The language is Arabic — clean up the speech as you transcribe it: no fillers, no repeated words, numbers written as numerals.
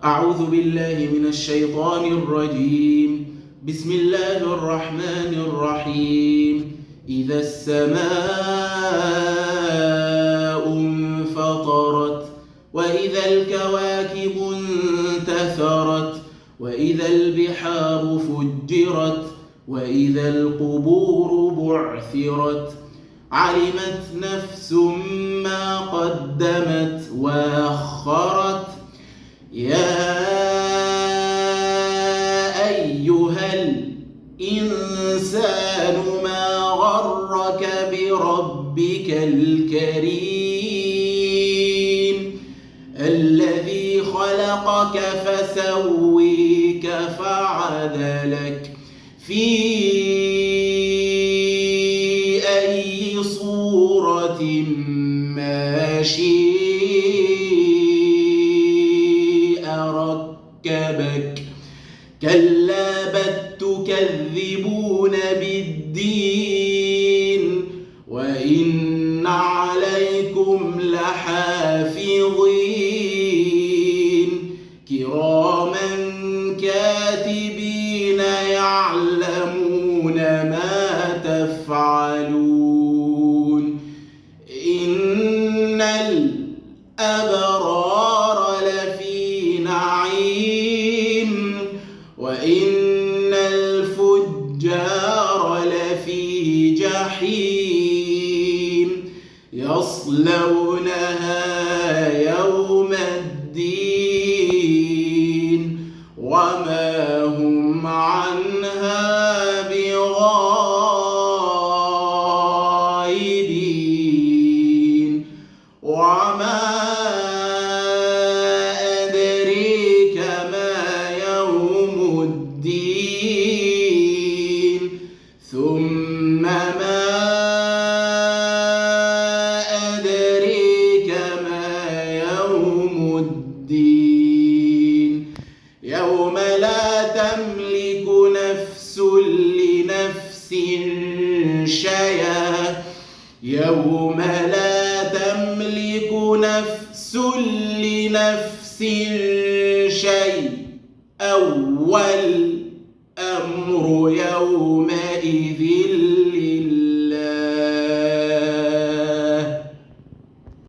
أعوذ بالله من الشيطان الرجيم. بسم الله الرحمن الرحيم. إذا السماء انفطرت وإذا الكواكب انتثرت وإذا البحار فجرت وإذا القبور بعثرت علمت نفس ما قدمت وأخرت. يا أيها الإنسان ما غرك بربك الكريم الذي خلقك فسويك فعدلك في أي صورة ما شاء ركبك. كلا بل تكذبون بالدين وإن عليكم لحافظين كراما كاتبين يعلمون ما تفعلون. إن الأبرار لفي نعيم وإن الفجار لفي جحيم يصلونها يوم الدين وما هم عنها بغائبين. وما أدريك ما يوم الدين ثم ما أدريك ما يوم الدين يوم لا تملك نفس لنفس شيئا يوم لا تملك نفس لنفس شيئا والأمر يومئذ